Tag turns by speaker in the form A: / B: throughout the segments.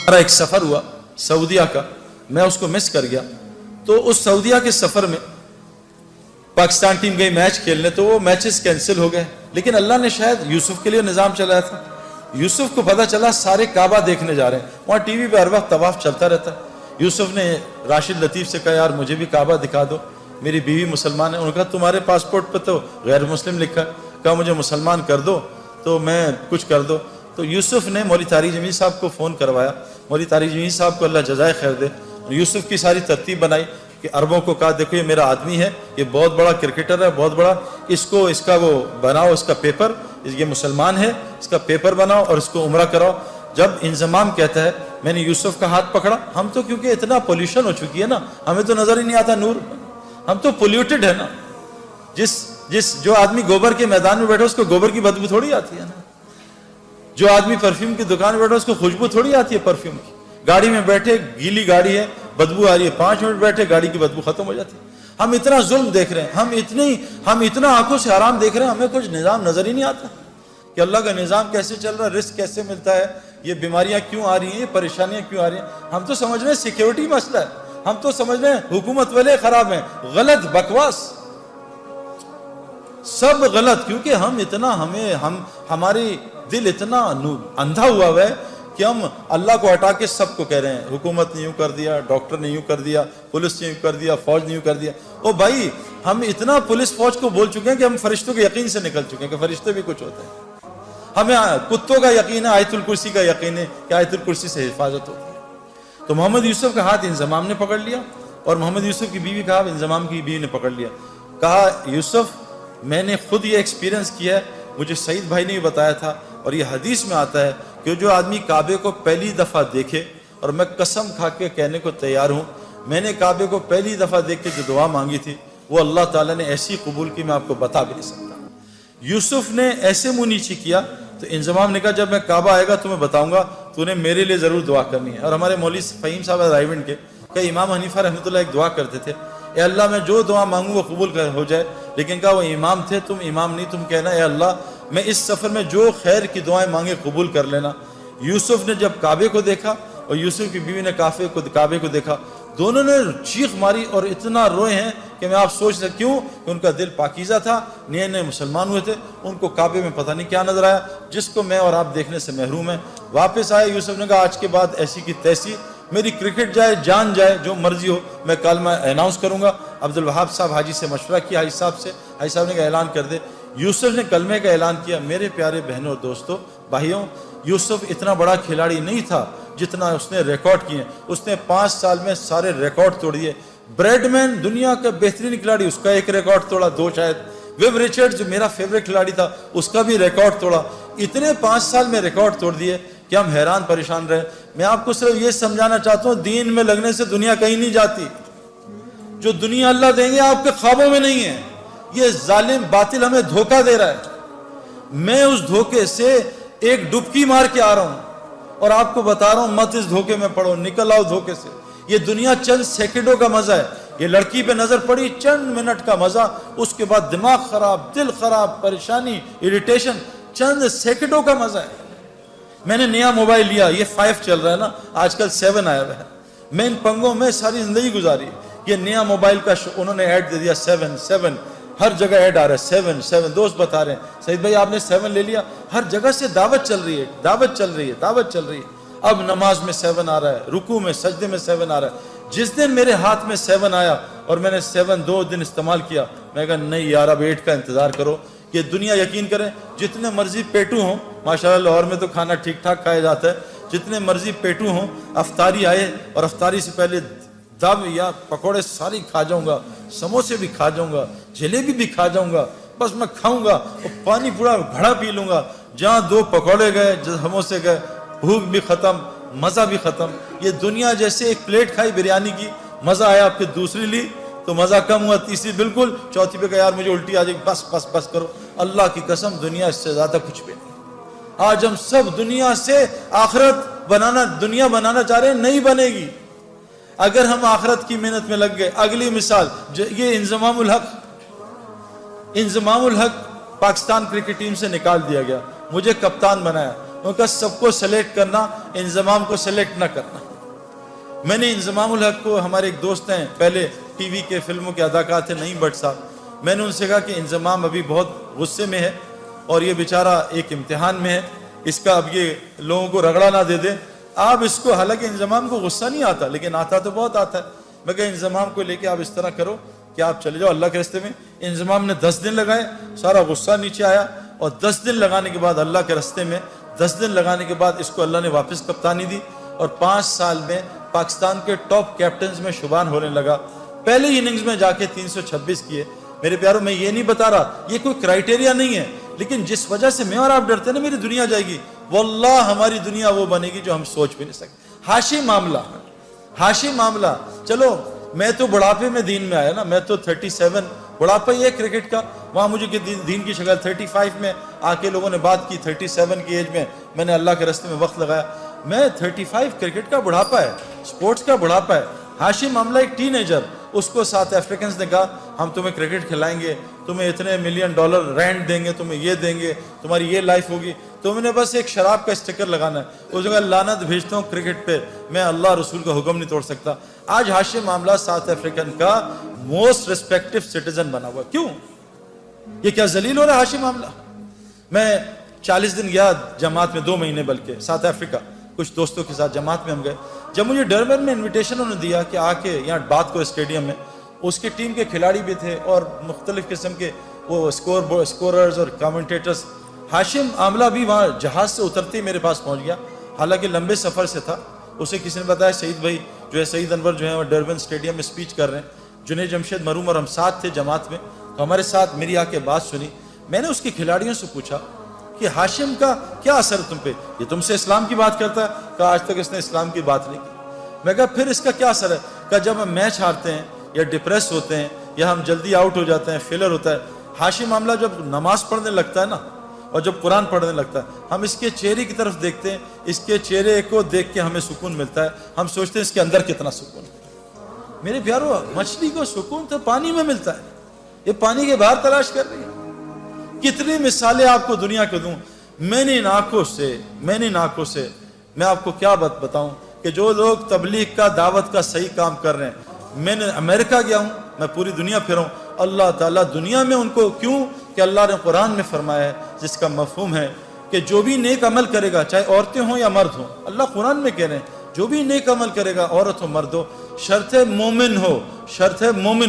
A: ہمارا ایک سفر ہوا سعودیہ کا، میں اس کو مس کر گیا. تو اس سعودیہ کے سفر میں پاکستان ٹیم گئی میچ کھیلنے، تو وہ میچز کینسل ہو گئے. لیکن اللہ نے شاید یوسف کے لیے نظام چلایا تھا. یوسف کو پتہ چلا سارے کعبہ دیکھنے جا رہے ہیں، وہاں ٹی وی پہ ہر وقت طواف چلتا رہتا ہے. یوسف نے راشد لطیف سے کہا یار مجھے بھی کعبہ دکھا دو، میری بیوی مسلمان ہے. انہوں نے کہا تمہارے پاسپورٹ پہ تو غیر مسلم لکھا ہے. کہا مجھے مسلمان کر دو تو میں کچھ کر دو. تو یوسف نے مولوی طارق جمیل صاحب کو فون کروایا. مولوی طارق جمیل صاحب کو اللہ جزائے خیر دے. یوسف کی ساری ترتیب بنائی کہ عربوں کو کہا دیکھو یہ میرا آدمی ہے، یہ بہت بڑا کرکٹر ہے، بہت بڑا، اس کا وہ بناؤ، اس کا پیپر، یہ مسلمان ہے، اس کا پیپر بناؤ اور اس کو عمرہ کراؤ. جب انضمام کہتا ہے میں نے یوسف کا ہاتھ پکڑا. ہم تو کیونکہ اتنا پولیوشن ہو چکی ہے نا، ہمیں تو نظر ہی نہیں آتا نور، ہم تو پولیوٹڈ ہے نا. جو آدمی گوبر کے میدان میں بیٹھا اس کو گوبر کی بدبو تھوڑی آتی ہے نا. جو آدمی پرفیوم کی دکان میں بیٹھا اس کو خوشبو تھوڑی آتی ہے پرفیوم کی. گاڑی میں بیٹھے گیلی گاڑی ہے بدبو آ رہی ہے، 5 منٹ بیٹھے گاڑی کی بدبو ختم ہو جاتی ہے. ہم اتنا ظلم دیکھ رہے ہیں، ہم اتنا آنکھوں سے حرام دیکھ رہے ہیں، ہمیں کچھ نظام نظر ہی نہیں آتا کہ اللہ کا نظام کیسے چل رہا ہے، رزق کیسے ملتا ہے، یہ بیماریاں کیوں آ رہی ہیں، یہ پریشانیاں کیوں آ رہی ہیں. ہم تو سمجھ رہے ہیں سیکیورٹی مسئلہ ہے، ہم تو سمجھ رہے ہیں حکومت والے خراب ہیں. غلط، بکواس، سب غلط. کیونکہ ہماری دل اتنا اندھا ہوا ہے کہ ہم اللہ کو ہٹا کے سب کو کہہ رہے ہیں حکومت نے یوں کر دیا، ڈاکٹر نے یوں کر دیا، پولیس نے یوں کر دیا، فوج نے یوں کر دیا. او بھائی ہم اتنا پولیس فوج کو بول چکے ہیں کہ ہم فرشتوں کے یقین سے نکل چکے ہیں کہ فرشتے بھی کچھ ہوتے ہیں. ہمیں کتوں کا یقین ہے، آیت الکرسی کا یقین ہے کہ آیت الکرسی سے حفاظت ہوتی ہے. تو محمد یوسف کا ہاتھ انضمام نے پکڑ لیا اور محمد یوسف کی بیوی کا ہاتھ انضمام کی بیوی نے پکڑ لیا. کہا یوسف میں نے خود یہ ایکسپیرینس کیا ہے، مجھے سعید بھائی نے بھی بتایا تھا، اور یہ حدیث میں آتا ہے کہ جو آدمی کعبے کو پہلی دفعہ دیکھے، اور میں قسم کھا کے کہنے کو تیار ہوں میں نے کعبے کو پہلی دفعہ دیکھ کے جو دعا مانگی تھی وہ اللہ تعالیٰ نے ایسی قبول کی میں آپ کو بتا بھی نہیں سکتا. یوسف نے ایسے منہ نیچی کیا تو انضمام نے کہا جب میں کعبہ آئے گا تمہیں بتاؤں گا، تو نے میرے لیے ضرور دعا کرنی ہے. اور ہمارے مولوی فہیم صاحب رائیونڈ کے کہ امام حنیفہ رحمۃ اللہ ایک دعا کرتے تھے، اے اللہ میں جو دعا مانگوں وہ قبول ہو جائے. لیکن کہا وہ امام تھے، تم امام نہیں، تم کہنا اے اللہ میں اس سفر میں جو خیر کی دعائیں مانگے قبول کر لینا. یوسف نے جب کعبے کو دیکھا اور یوسف کی بیوی نے کعبے کو دیکھا، دونوں نے چیخ ماری اور اتنا روئے ہیں کہ میں آپ سوچ سکتے کیوں کہ ان کا دل پاکیزہ تھا، نئے نئے مسلمان ہوئے تھے. ان کو کعبے میں پتہ نہیں کیا نظر آیا جس کو میں اور آپ دیکھنے سے محروم ہیں. واپس آئے یوسف نے کہا آج کے بعد ایسی کی تیسی، میری کرکٹ جائے جان جائے جو مرضی ہو، میں کلمہ اناؤنس کروں گا. عبدالوہاب صاحب حاجی سے مشورہ کیا، حاجی صاحب سے، حاجی صاحب نے کہا اعلان کر دے. یوسف نے کلمے کا اعلان کیا. میرے پیارے بہنوں اور دوستوں بھائیوں، یوسف اتنا بڑا کھلاڑی نہیں تھا جتنا اس نے ریکارڈ کیے. اس نے 5 سال میں سارے ریکارڈ توڑ دیے. بریڈ مین دنیا کا بہترین کھلاڑی، اس کا ایک ریکارڈ توڑا، 2 شاید. ویب ریچرڈ جو میرا فیوریٹ کھلاڑی تھا اس کا بھی ریکارڈ توڑا. اتنے 5 سال میں ریکارڈ توڑ دیے کہ ہم حیران پریشان رہے. میں آپ کو صرف یہ سمجھانا چاہتا ہوں دین میں لگنے سے دنیا کہیں نہیں جاتی. جو دنیا اللہ دیں گے آپ کے خوابوں میں نہیں ہے. یہ ظالم باطل ہمیں دھوکہ دے رہا ہے. میں اس دھوکے سے ایک ڈبکی مار کے آ رہا ہوں اور آپ کو بتا رہا ہوں مت اس دھوکے میں پڑو، نکل آؤ دھوکے سے. یہ دنیا چند سیکنڈوں کا مزہ ہے. یہ لڑکی پہ نظر پڑی، چند منٹ کا مزہ، اس کے بعد دماغ خراب، دل خراب، پریشانی، اریٹیشن، چند سیکنڈوں کا مزہ ہے. میں نے نیا موبائل لیا، یہ 5 چل رہا ہے نا، آج کل 7 آیا ہوا ہے. میں ان پنگوں میں ساری زندگی گزاری. یہ نیا موبائل کا انہوں نے ایڈ دے دیا 7، ہر جگہ ایڈ آ رہا ہے 7. دوست بتا رہے ہیں سعید بھائی آپ نے 7 لے لیا. ہر جگہ سے دعوت چل رہی ہے، دعوت چل رہی ہے، دعوت چل رہی ہے. اب نماز میں 7 آ رہا ہے، رکوع میں، سجدے میں 7 آ رہا ہے. جس دن میرے ہاتھ میں 7 آیا اور میں نے 7 2 دن استعمال کیا، میں کہا نہیں یار اب 8 کا انتظار کرو. یہ دنیا یقین کریں جتنے مرضی پیٹو ہوں، ماشاءاللہ لاہور میں تو کھانا ٹھیک ٹھاک کھایا جاتا ہے، جتنے مرضی پیٹو ہوں، افطاری آئے اور افطاری سے پہلے دم یا پکوڑے ساری کھا جاؤں گا، سموسے بھی کھا جاؤں گا، جلیبی بھی کھا جاؤں گا. بس میں کھاؤں گا اور پانی پورا گھڑا پی لوں گا. جہاں 2 پکوڑے گئے، سموسے گئے، بھوک بھی ختم، مزہ بھی ختم. یہ دنیا جیسے ایک پلیٹ کھائی بریانی کی، مزہ آیا، آپ کے دوسری لی تو مزہ کم ہوا، تیسری بالکل، چوتھی پہ کہا یار مجھے الٹی آ جائے گی، بس کرو. اللہ کی قسم دنیا اس سے زیادہ کچھ بھی نہیں. آج ہم سب دنیا سے آخرت دنیا بنانا چاہ رہے ہیں، نہیں بنے گی اگر ہم آخرت کی محنت میں لگ گئے. اگلی مثال یہ انضمام الحق پاکستان کرکٹ ٹیم سے نکال دیا گیا، مجھے کپتان بنایا. ان کا سب کو سلیکٹ کرنا، انضمام کو سلیکٹ نہ کرنا۔ میں نے انضمام الحق کو، ہمارے ایک دوست ہیں پہلے ٹی وی کے فلموں کے اداکار تھے نعیم بٹ صاحب، میں نے ان سے کہا کہ انضمام ابھی بہت غصے میں ہے اور یہ بیچارہ ایک امتحان میں ہے، اس کا اب یہ لوگوں کو رگڑا نہ دے دے، آپ اس کو، حالانکہ انضمام کو غصہ نہیں آتا لیکن آتا تو بہت آتا ہے، میں کہا انضمام کو لے کے آپ اس طرح کرو کہ آپ چلے جاؤ اللہ کے راستے میں۔ انضمام نے 10 دن لگائے، سارا غصہ نیچے آیا، اور 10 دن لگانے کے بعد اللہ کے راستے میں 10 دن لگانے کے بعد اس کو اللہ نے واپس کپتانی دی، اور 5 سال میں پاکستان کے ٹاپ کیپٹنز میں شمار ہونے لگا۔ پہلے ہی اننگز میں جا کے 326 کیے۔ میرے پیاروں، میں یہ نہیں بتا رہا، یہ کوئی کرائٹیریا نہیں ہے، لیکن جس وجہ سے میں اور آپ ڈرتے ہیں نا میری دنیا جائے گی، واللہ ہماری دنیا وہ بنے گی جو ہم سوچ بھی نہیں سکتے۔ ہاشی معاملہ، چلو میں تو بڑھاپے میں دین میں آیا نا، میں تو 37 بڑھاپا ہی ہے کرکٹ کا، وہاں مجھے دین کی شکل 35 میں آ کے لوگوں نے بات کی، 37 کی ایج میں نے اللہ کے راستے میں وقت لگایا۔ میں 35 کرکٹ کا بڑھاپا ہے، سپورٹس کا بڑھاپا ہے۔ ہاشی معاملہ ایک ٹین ایجر، اس کو ساؤتھ افریکنز نے کہا ہم تمہیں کرکٹ کھلائیں گے، تمہیں اتنے $1 ملین رینٹ دیں گے، تمہیں یہ دیں گے، تمہاری یہ لائف ہوگی، تم نے بس ایک شراب کا اسٹکر لگانا ہے۔ اس نے کہا لعنت بھیجتا ہوں کرکٹ پہ، میں اللہ رسول کا حکم نہیں توڑ سکتا۔ آج ہاشم معاملہ ساؤتھ افریکن کا موسٹ ریسپیکٹیو سٹیزن بنا ہوا، کیوں؟ یہ کیا ذلیل ہو رہا ہے ہاشم معاملہ؟ میں 40 دن گیا جماعت میں، 2 مہینے بلکہ، ساؤتھ افریقہ، کچھ دوستوں کے ساتھ جماعت میں ہم گئے۔ جب مجھے ڈربن میں انویٹیشن انہوں نے دیا کہ آ کے یہاں بات کرو اسٹیڈیم میں، اس کی ٹیم کے کھلاڑی بھی تھے اور مختلف قسم کے وہ اسکوررز اور کامنٹیٹرز۔ ہاشم معاملہ بھی وہاں جہاز سے اترتے ہی میرے پاس پہنچ گیا، حالانکہ لمبے سفر سے تھا۔ اسے کسی نے بتایا سعید بھائی جو ہے، سعید انور جو ہے وہ ڈربن اسٹیڈیم میں اسپیچ کر رہے ہیں، جنید جمشید مروم اور ہم ساتھ تھے جماعت میں، تو ہمارے ساتھ میری آ کے بات سنی۔ میں نے اس کے کھلاڑیوں سے پوچھا کہ ہاشم کا کیا اثر تم پہ، یہ تم سے اسلام کی بات کرتا ہے؟ کہا آج تک اس نے اسلام کی بات نہیں کی۔ میں کہا پھر اس کا کیا اثر ہے؟ کہا جب ہم میچ ہارتے ہیں یا ڈپریس ہوتے ہیں یا ہم جلدی آؤٹ ہو جاتے ہیں، فیلر ہوتا ہے، ہاشم معاملہ جب نماز پڑھنے لگتا ہے نا اور جب قرآن پڑھنے لگتا ہے، ہم اس کے چہرے کی طرف دیکھتے ہیں، اس کے چہرے کو دیکھ کے ہمیں سکون ملتا ہے، ہم سوچتے ہیں اس کے اندر کتنا سکون ہے۔ میرے پیارو، مچھلی کو سکون تو پانی میں ملتا ہے، یہ پانی کے باہر تلاش کر رہی ہے۔ کتنی مثالیں آپ کو دنیا کو دوں، میں نے ان آنکھوں سے میں آپ کو کیا بتاؤں کہ جو لوگ تبلیغ کا، دعوت کا صحیح کام کر رہے ہیں، میں نے امریکہ گیا ہوں، میں پوری دنیا پھرا ہوں، اللہ تعالیٰ دنیا میں ان کو، کیوں کہ اللہ نے قرآن میں فرمایا ہے جس کا مفہوم ہے کہ جو بھی نیک عمل کرے گا، چاہے عورتیں ہوں یا مرد ہوں، اللہ قرآن میں کہہ رہے ہیں جو بھی نیک عمل کرے گا، عورت ہو مرد ہو، شرط مومن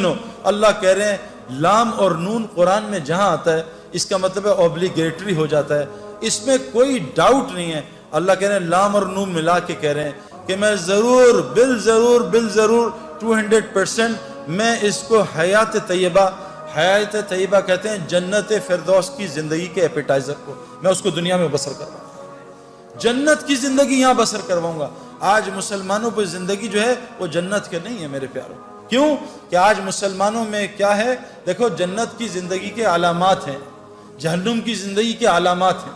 A: ہو، اللہ کہہ رہے ہیں لام اور نون قرآن میں جہاں آتا ہے اس کا مطلب ہے اوبلیگیٹری ہو جاتا ہے، اس میں کوئی ڈاؤٹ نہیں ہے۔ اللہ کہہ رہے ہیں لام اور نون ملا کے کہہ رہے ہیں کہ میں ضرور بالضرور 200% میں اس کو حیات طیبہ کہتے ہیں جنت فردوس کی زندگی کے ایپیٹائزر کو، میں اس کو دنیا میں بسر کرواؤں گا، جنت کی زندگی یہاں بسر کرواؤں گا۔ آج مسلمانوں پہ زندگی جو ہے وہ جنت کے نہیں ہے میرے پیاروں، کیوں کہ آج مسلمانوں میں کیا ہے؟ دیکھو جنت کی زندگی کے علامات ہیں، جہنم کی زندگی کے علامات ہیں۔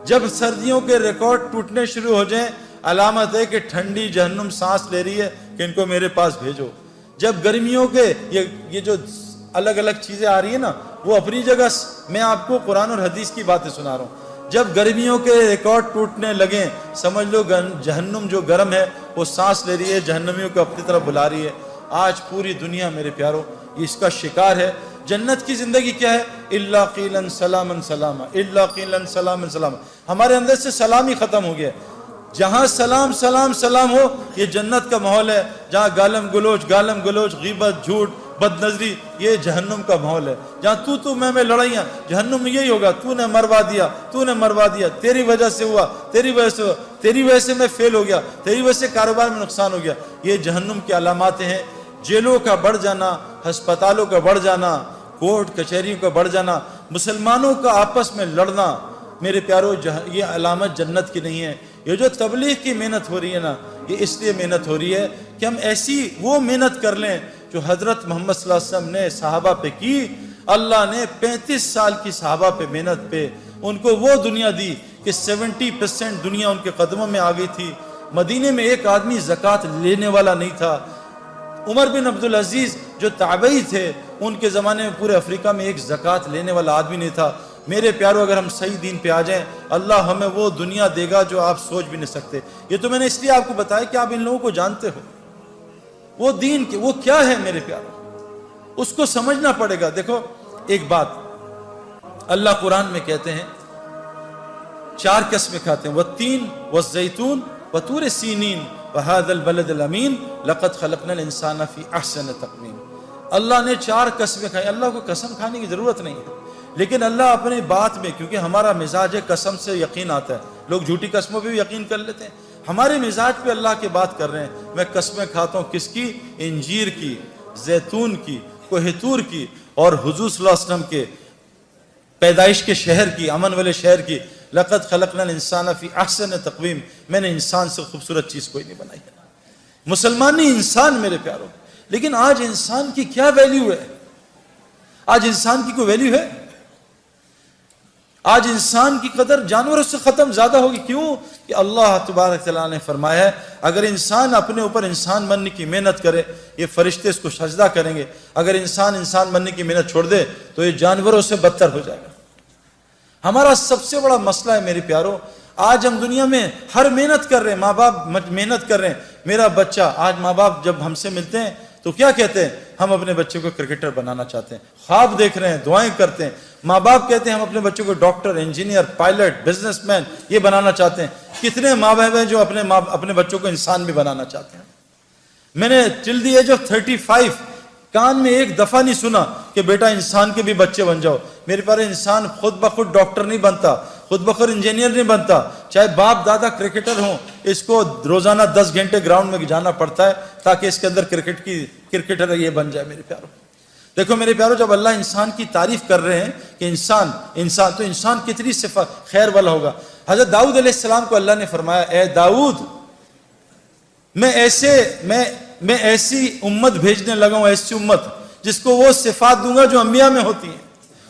A: جب سردیوں کے ریکارڈ ٹوٹنے شروع ہو جائیں، علامت ہے کہ ٹھنڈی جہنم سانس لے رہی ہے کہ ان کو میرے پاس بھیجو۔ جب گرمیوں کے یہ جو الگ الگ چیزیں آ رہی ہیں نا، وہ اپنی جگہ، میں آپ کو قرآن اور حدیث کی باتیں سنا رہا ہوں، جب گرمیوں کے ریکارڈ ٹوٹنے لگیں سمجھ لو جہنم جو گرم ہے وہ سانس لے رہی ہے، جہنمیوں کو اپنی طرف بلا رہی ہے۔ آج پوری دنیا میرے پیاروں اس کا شکار ہے۔ جنت کی زندگی کیا ہے؟ الا قیلا سلاما سلاما، الا قیلا سلاما سلاما، ہمارے اندر سے سلام ہی ختم ہو گیا ہے۔ جہاں سلام سلام سلام ہو یہ جنت کا ماحول ہے، جہاں گالم گلوچ غیبت جھوٹ بد نظری یہ جہنم کا ماحول ہے۔ جہاں تو میں لڑائیاں، جہنم میں یہی ہوگا، تو نے مروا دیا، تیری وجہ سے ہوا، تیری وجہ سے میں فیل ہو گیا، تیری وجہ سے کاروبار میں نقصان ہو گیا۔ یہ جہنم کی علامات ہیں۔ جیلوں کا بڑھ جانا، ہسپتالوں کا بڑھ جانا، کورٹ کچہریوں کا بڑھ جانا، مسلمانوں کا آپس میں لڑنا، میرے پیارو یہ علامت جنت کی نہیں ہے۔ یہ جو تبلیغ کی محنت ہو رہی ہے نا، یہ اس لیے محنت ہو رہی ہے کہ ہم ایسی وہ محنت کر لیں جو حضرت محمد صلی اللہ علیہ وسلم نے صحابہ پہ کی۔ اللہ نے 35 سال کی صحابہ پہ محنت پہ ان کو وہ دنیا دی کہ 70% دنیا ان کے قدموں میں آ گئی تھی۔ مدینے میں ایک آدمی زکوٰۃ لینے والا نہیں تھا۔ عمر بن عبدالعزیز جو تابعی تھے، ان کے زمانے میں پورے افریقہ میں ایک زکوٰۃ لینے والا آدمی نہیں تھا۔ میرے پیارو اگر ہم صحیح دین پہ آ جائیں اللہ ہمیں وہ دنیا دے گا جو آپ سوچ بھی نہیں سکتے. یہ تو میں نے اس لیے آپ کو بتایا کہ آپ ان لوگوں کو جانتے ہو. وہ دین وہ کیا ہے میرے پیارو, اس کو سمجھنا پڑے گا. دیکھو ایک بات اللہ قرآن میں کہتے ہیں 4 قسمیں کھاتے ہیں, والتین والزیتون وطور سینین وہذا البلد الامین لقد خلقنا الانسان فی احسن تقویم. اللہ نے 4 قسمیں کھائی. اللہ کو قسم کھانے کی ضرورت نہیں ہے, لیکن اللہ اپنی بات میں, کیونکہ ہمارا مزاج ہے قسم سے یقین آتا ہے, لوگ جھوٹی قسموں پہ بھی یقین کر لیتے ہیں. ہمارے مزاج پہ اللہ کی بات کر رہے ہیں. میں قسمیں کھاتا ہوں کس کی؟ انجیر کی, زیتون کی, کوہ طور کی, اور حضور صلی اللہ علیہ وسلم کے پیدائش کے شہر کی, امن والے شہر کی. لقد خلقنا الانسان فی احسن تقویم. میں نے انسان سے خوبصورت چیز کوئی نہیں بنائی ہے. مسلمان نہیں, انسان میرے پیاروں. لیکن آج انسان کی کیا ویلیو ہے؟ آج انسان کی کوئی ویلیو ہے؟ آج انسان کی قدر جانوروں سے ختم زیادہ ہوگی. کیوں؟ کہ اللہ تبارک تعالیٰ نے فرمایا ہے اگر انسان اپنے اوپر انسان بننے کی محنت کرے, یہ فرشتے اس کو سجدہ کریں گے. اگر انسان بننے کی محنت چھوڑ دے تو یہ جانوروں سے بدتر ہو جائے گا. ہمارا سب سے بڑا مسئلہ ہے میرے پیاروں, آج ہم دنیا میں ہر محنت کر رہے ہیں, ماں باپ محنت کر رہے ہیں. میرا بچہ, آج ماں باپ جب ہم سے ملتے ہیں تو کیا کہتے ہیں؟ ہم اپنے بچے کو کرکٹر بنانا چاہتے ہیں. خواب دیکھ رہے ہیں, دعائیں کرتے ہیں. ماں باپ کہتے ہیں ہم اپنے بچوں کو doctor, engineer, pilot, business man یہ بنانا چاہتے ہیں. کتنے ماں باپ ہیں جو اپنے بچوں کو انسان بھی بنانا چاہتے ہیں. میں نے ٹل دی ایج آف 35 کان میں ایک دفعہ نہیں سنا کہ بیٹا انسان کے بھی بچے بن جاؤ. میرے پاس انسان خود بخود ڈاکٹر نہیں بنتا, خود بخود انجینئر نہیں بنتا. چاہے باپ دادا کرکٹر ہوں, اس کو روزانہ 10 گھنٹے گراؤنڈ میں جانا پڑتا ہے تاکہ اس کے اندر کرکٹر یہ بن جائے. میرے پیاروں دیکھو میرے پیاروں, جب اللہ انسان کی تعریف کر رہے ہیں کہ انسان تو انسان کتنی صفات خیر والا ہوگا. حضرت داؤد علیہ السلام کو اللہ نے فرمایا اے داؤد میں ایسی امت بھیجنے لگا ہوں, ایسی امت جس کو وہ صفات دوں گا جو انبیاء میں ہوتی ہیں,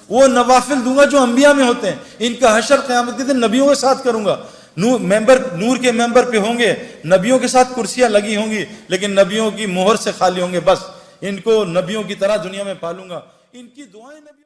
A: وہ نوافل دوں گا جو انبیاء میں ہوتے ہیں. ان کا حشر قیامت کے دن نبیوں کے ساتھ کروں گا. نور کے ممبر پہ ہوں گے, نبیوں کے ساتھ کرسیاں لگی ہوں گی, لیکن نبیوں کی مہر سے خالی ہوں گے. بس ان کو نبیوں کی طرح دنیا میں پالوں گا. ان کی دعائیں نبیوں